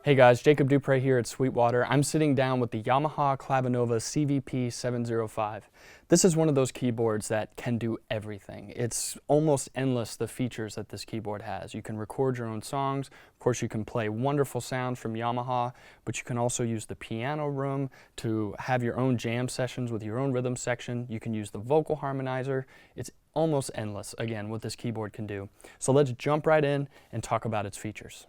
Hey guys, Jacob Dupre here at Sweetwater. I'm sitting down with the Yamaha Clavinova CVP-705. This is one of those keyboards that can do everything. It's almost endless, the features that this keyboard has. You can record your own songs. Of course, you can play wonderful sounds from Yamaha, but you can also use the piano room to have your own jam sessions with your own rhythm section. You can use the vocal harmonizer. It's almost endless, again, what this keyboard can do. So let's jump right in and talk about its features.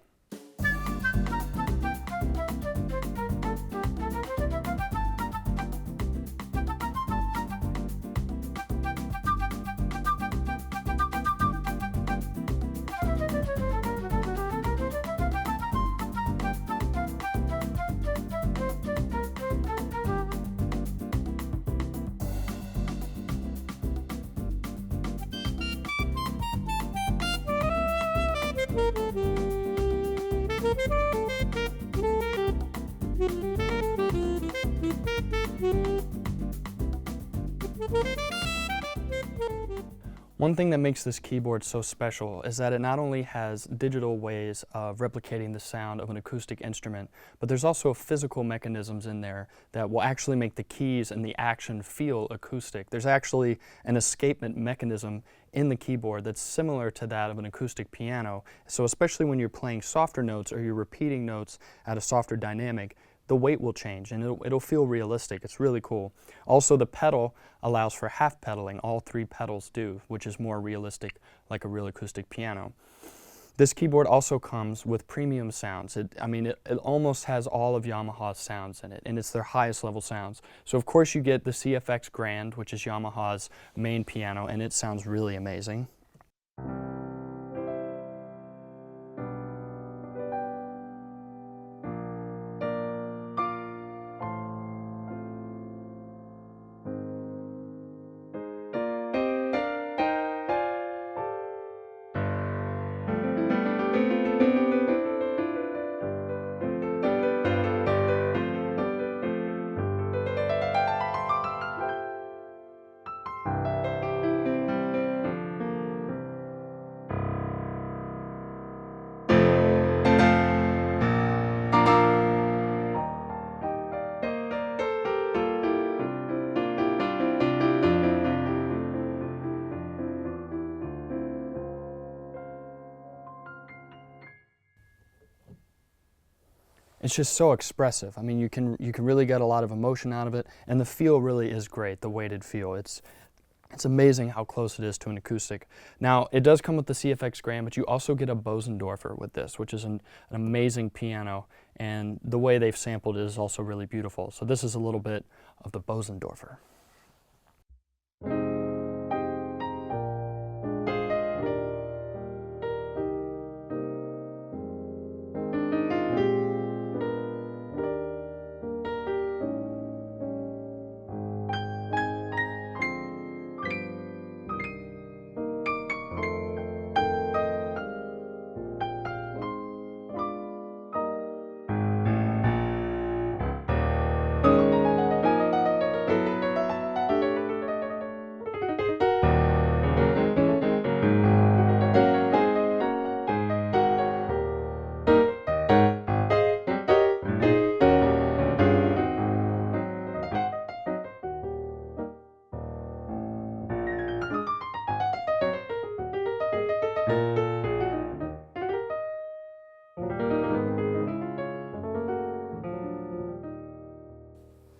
One thing that makes this keyboard so special is that it not only has digital ways of replicating the sound of an acoustic instrument, but there's also physical mechanisms in there that will actually make the keys and the action feel acoustic. There's actually an escapement mechanism in the keyboard that's similar to that of an acoustic piano. So especially when you're playing softer notes or you're repeating notes at a softer dynamic, the weight will change and it'll feel realistic. It's really cool. Also, the pedal allows for half pedaling. All three pedals do, which is more realistic, like a real acoustic piano. This keyboard also comes with premium sounds. It almost has all of Yamaha's sounds in it, and it's their highest level sounds. So of course you get the CFX Grand, which is Yamaha's main piano, and it sounds really amazing. It's just so expressive. I mean, you can really get a lot of emotion out of it, and the feel really is great, the weighted feel. It's amazing how close it is to an acoustic. Now, it does come with the CFX Grand, but you also get a Bosendorfer with this, which is an amazing piano, and the way they've sampled it is also really beautiful. So this is a little bit of the Bosendorfer.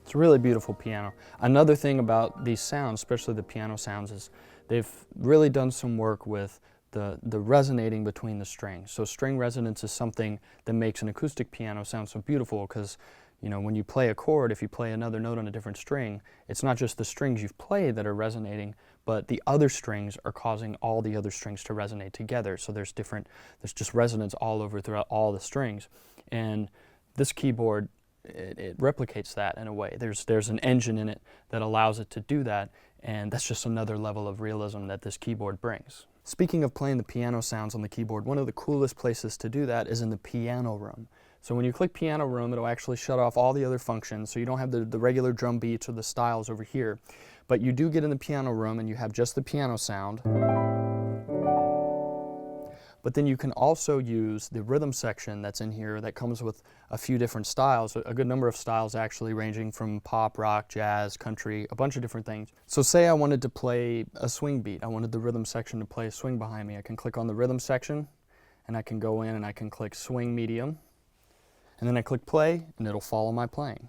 It's a really beautiful piano. Another thing about these sounds, especially the piano sounds, is they've really done some work with the resonating between the strings. So string resonance is something that makes an acoustic piano sound so beautiful, because when you play a chord, if you play another note on a different string, it's not just the strings you've played that are resonating, but the other strings are causing all the other strings to resonate together. So there's just resonance all over throughout all the strings. And this keyboard, it replicates that in a way. There's an engine in it that allows it to do that, and that's just another level of realism that this keyboard brings. Speaking of playing the piano sounds on the keyboard, one of the coolest places to do that is in the piano room. So when you click piano room, it'll actually shut off all the other functions, so you don't have the regular drum beats or the styles over here. But you do get in the piano room and you have just the piano sound. But then you can also use the rhythm section that's in here that comes with a few different styles, a good number of styles actually, ranging from pop, rock, jazz, country, a bunch of different things. So say I wanted to play a swing beat. I wanted the rhythm section to play a swing behind me. I can click on the rhythm section and I can go in and I can click swing medium. And then I click play and it'll follow my playing.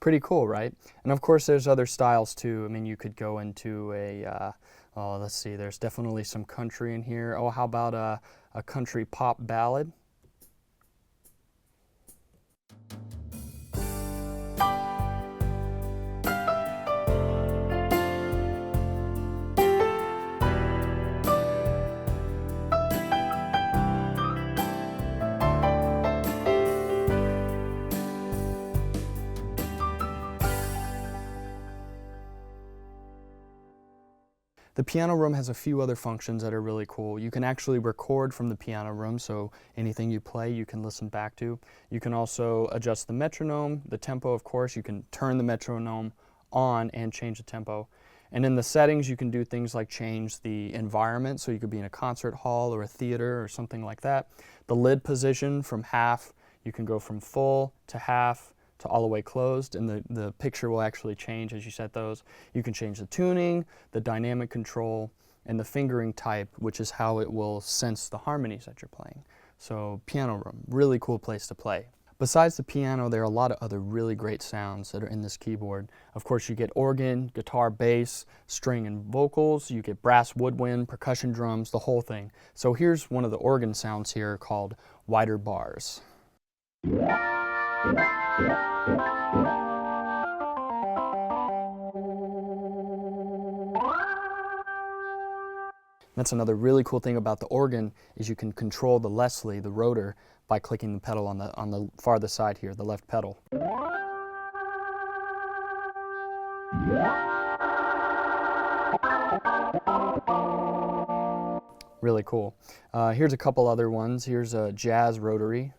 Pretty cool, right? And of course there's other styles too. I mean, you could go into a, oh, let's see, there's definitely some country in here. Oh, how about a country pop ballad? The piano room has a few other functions that are really cool. You can actually record from the piano room, so anything you play you can listen back to. You can also adjust the metronome, the tempo of course. You can turn the metronome on and change the tempo. And in the settings you can do things like change the environment, so you could be in a concert hall or a theater or something like that. The lid position from half, you can go from full to half to all the way closed, and the picture will actually change as you set those. You can change the tuning, the dynamic control, and the fingering type, which is how it will sense the harmonies that you're playing. So piano room, really cool place to play. Besides the piano, there are a lot of other really great sounds that are in this keyboard. Of course, you get organ, guitar, bass, string and vocals, you get brass woodwind, percussion drums, the whole thing. So here's one of the organ sounds here called Wider Bars. That's another really cool thing about the organ, is you can control the Leslie, the rotor, by clicking the pedal on the farthest side here, the left pedal. Really cool. Here's a couple other ones. Here's a jazz rotary.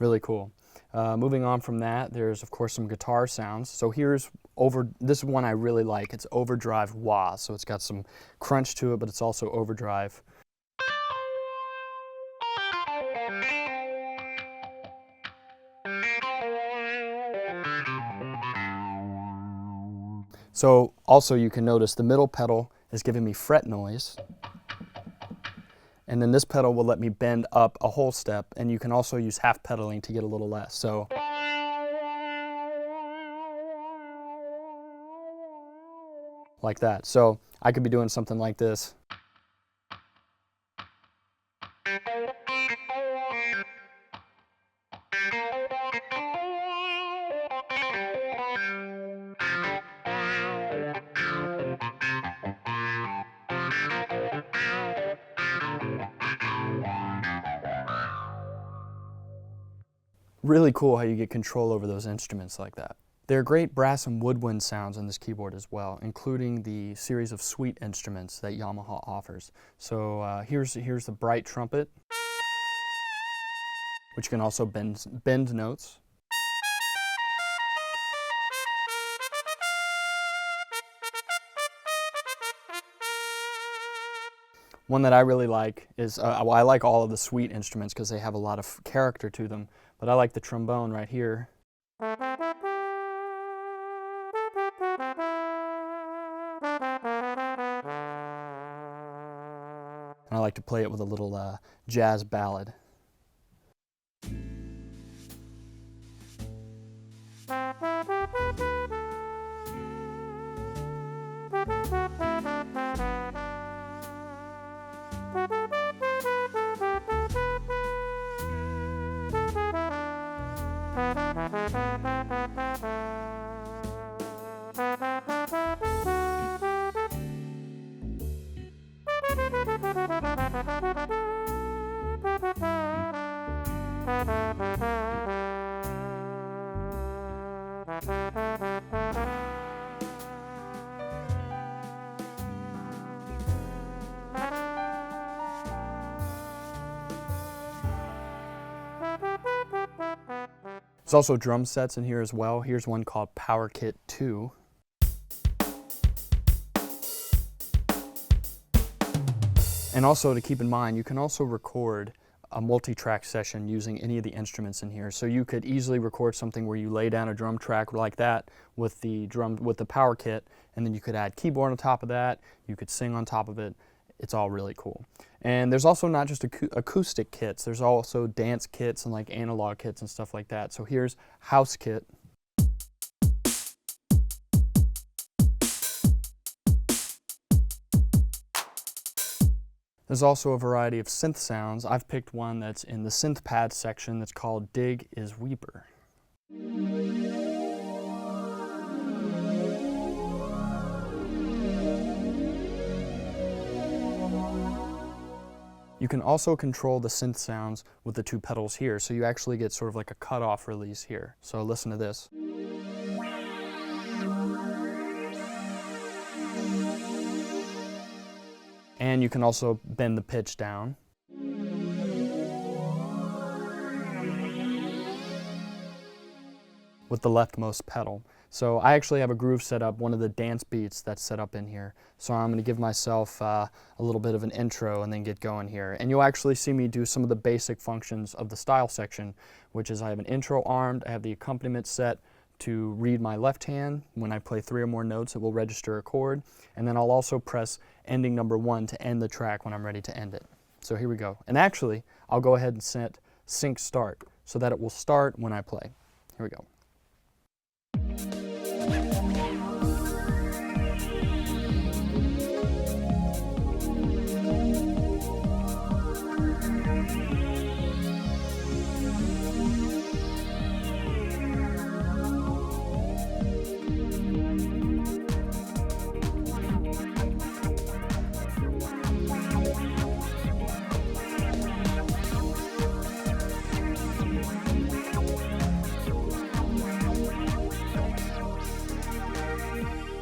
Really cool. Moving on from that, there's of course some guitar sounds. So here's this one I really like. It's overdrive wah. So it's got some crunch to it, but it's also overdrive. So also you can notice the middle pedal is giving me fret noise. And then this pedal will let me bend up a whole step, and you can also use half pedaling to get a little less. So like that. So I could be doing something like this. Really cool how you get control over those instruments like that. There are great brass and woodwind sounds on this keyboard as well, including the series of sweet instruments that Yamaha offers. So here's the bright trumpet, which can also bend notes. One that I really like is, well, I like all of the sweet instruments because they have a lot of character to them, but I like the trombone right here. And I like to play it with a little jazz ballad. There's also drum sets in here as well. Here's one called Power Kit 2. And also to keep in mind, you can also record a multi-track session using any of the instruments in here. So you could easily record something where you lay down a drum track like that with the power kit, and then you could add keyboard on top of that, you could sing on top of it. It's all really cool. And there's also not just acoustic kits, there's also dance kits and like analog kits and stuff like that. So here's House Kit. There's also a variety of synth sounds. I've picked one that's in the synth pad section that's called Dig is Weeper. You can also control the synth sounds with the two pedals here, so you actually get sort of like a cutoff release here. So listen to this. And you can also bend the pitch down. With the leftmost pedal. So I actually have a groove set up, one of the dance beats that's set up in here. So I'm going to give myself a little bit of an intro and then get going here. And you'll actually see me do some of the basic functions of the style section, which is I have an intro armed, I have the accompaniment set to read my left hand. When I play 3 or more notes, it will register a chord. And then I'll also press ending number 1 to end the track when I'm ready to end it. So here we go. And actually, I'll go ahead and set sync start so that it will start when I play. Here we go.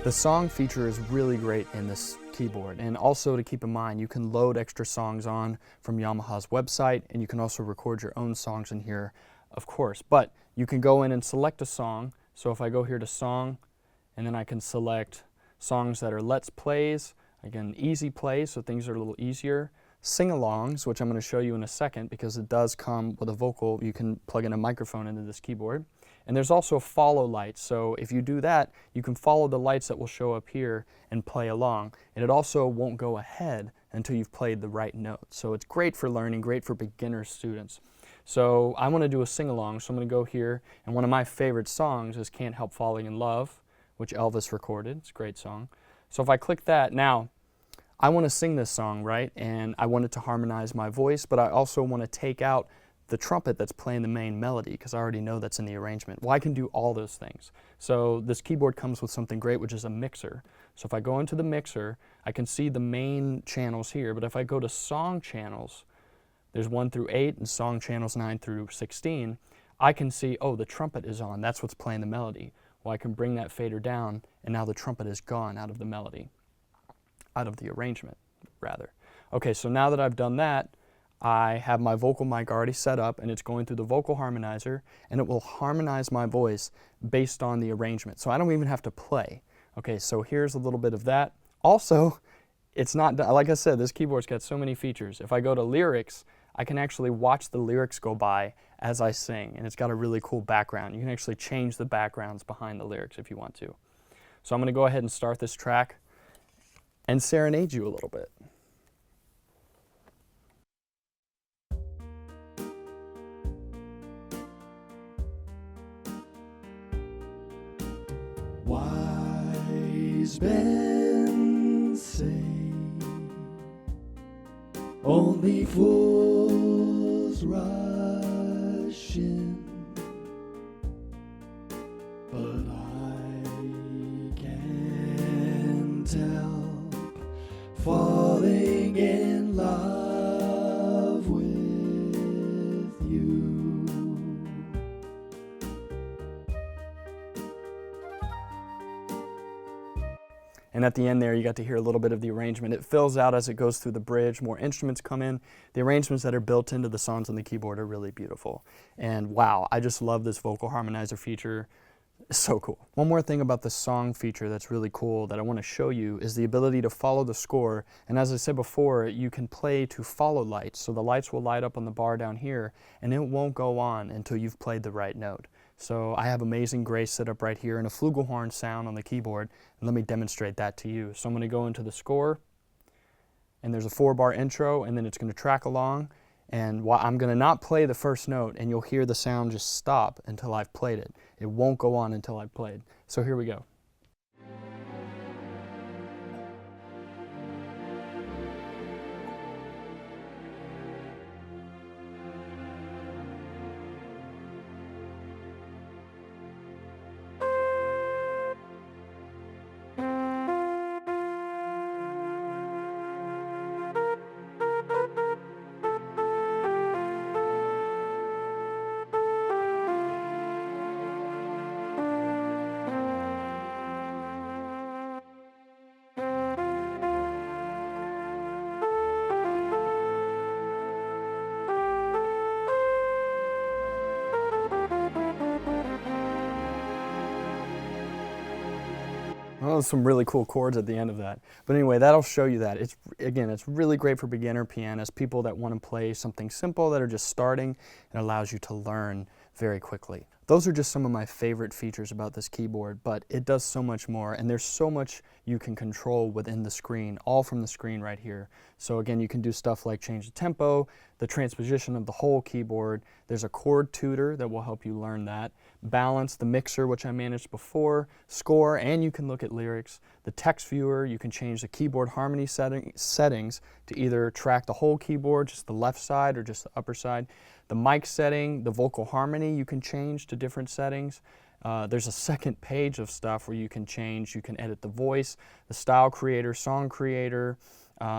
The song feature is really great in this keyboard, and also to keep in mind, you can load extra songs on from Yamaha's website, and you can also record your own songs in here, of course. But you can go in and select a song. So if I go here to Song, and then I can select songs that are Let's Plays, again, easy plays, so things are a little easier. Sing-alongs, which I'm going to show you in a second because it does come with a vocal. You can plug in a microphone into this keyboard. And there's also follow lights, so if you do that, you can follow the lights that will show up here and play along. And it also won't go ahead until you've played the right note. So it's great for learning, great for beginner students. So I want to do a sing-along, so I'm going to go here, and one of my favorite songs is Can't Help Falling in Love, which Elvis recorded. It's a great song. So if I click that, now I want to sing this song, right? And I want it to harmonize my voice, but I also want to take out the trumpet that's playing the main melody because I already know that's in the arrangement. Well, I can do all those things. So this keyboard comes with something great, which is a mixer. So if I go into the mixer, I can see the main channels here, but if I go to song channels, there's 1 through 8 and song channels 9 through 16, I can see, oh, the trumpet is on. That's what's playing the melody. Well, I can bring that fader down, and now the trumpet is gone out of the melody, out of the arrangement, rather. Okay, so now that I've done that, I have my vocal mic already set up, and it's going through the vocal harmonizer, and it will harmonize my voice based on the arrangement. So I don't even have to play. Okay, so here's a little bit of that. Also, it's not, like I said, this keyboard's got so many features. If I go to lyrics, I can actually watch the lyrics go by as I sing, and it's got a really cool background. You can actually change the backgrounds behind the lyrics if you want to. So I'm going to go ahead and start this track and serenade you a little bit. Wise men say only fools rush in, but I can't help falling in love with you. And And at the end there, you got to hear a little bit of the arrangement. It fills out as it goes through the bridge, more instruments come in. The arrangements that are built into the songs on the keyboard are really beautiful. And wow, I just love this vocal harmonizer feature. It's so cool. One more thing about the song feature that's really cool that I want to show you is the ability to follow the score. And as I said before, you can play to follow lights. So the lights will light up on the bar down here, and it won't go on until you've played the right note. So I have Amazing Grace set up right here and a flugelhorn sound on the keyboard. And let me demonstrate that to you. So I'm going to go into the score, and there's a 4-bar intro, and then it's going to track along. And I'm going to not play the first note, and you'll hear the sound just stop until I've played it. It won't go on until I've played. So here we go. Well, some really cool chords at the end of that. But anyway, that'll show you that. It's really great for beginner pianists, people that want to play something simple that are just starting, and allows you to learn very quickly. Those are just some of my favorite features about this keyboard, but it does so much more, and there's so much you can control within the screen, all from the screen right here. So again, you can do stuff like change the tempo, the transposition of the whole keyboard. There's a chord tutor that will help you learn that. Balance, the mixer, which I managed before, score, and you can look at lyrics. The text viewer, you can change the keyboard harmony settings to either track the whole keyboard, just the left side or just the upper side. The mic setting, the vocal harmony, you can change to different settings. There's a second page of stuff where you can change, you can edit the voice, the style creator, song creator.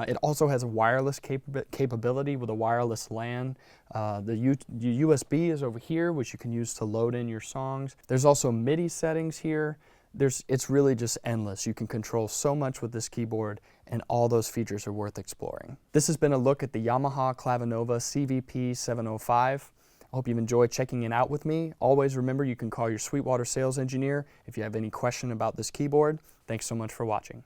It also has a wireless capability with a wireless LAN. The USB is over here, which you can use to load in your songs. There's also MIDI settings here. It's really just endless. You can control so much with this keyboard, and all those features are worth exploring. This has been a look at the Yamaha Clavinova CVP-705. I hope you've enjoyed checking it out with me. Always remember, you can call your Sweetwater sales engineer if you have any question about this keyboard. Thanks so much for watching.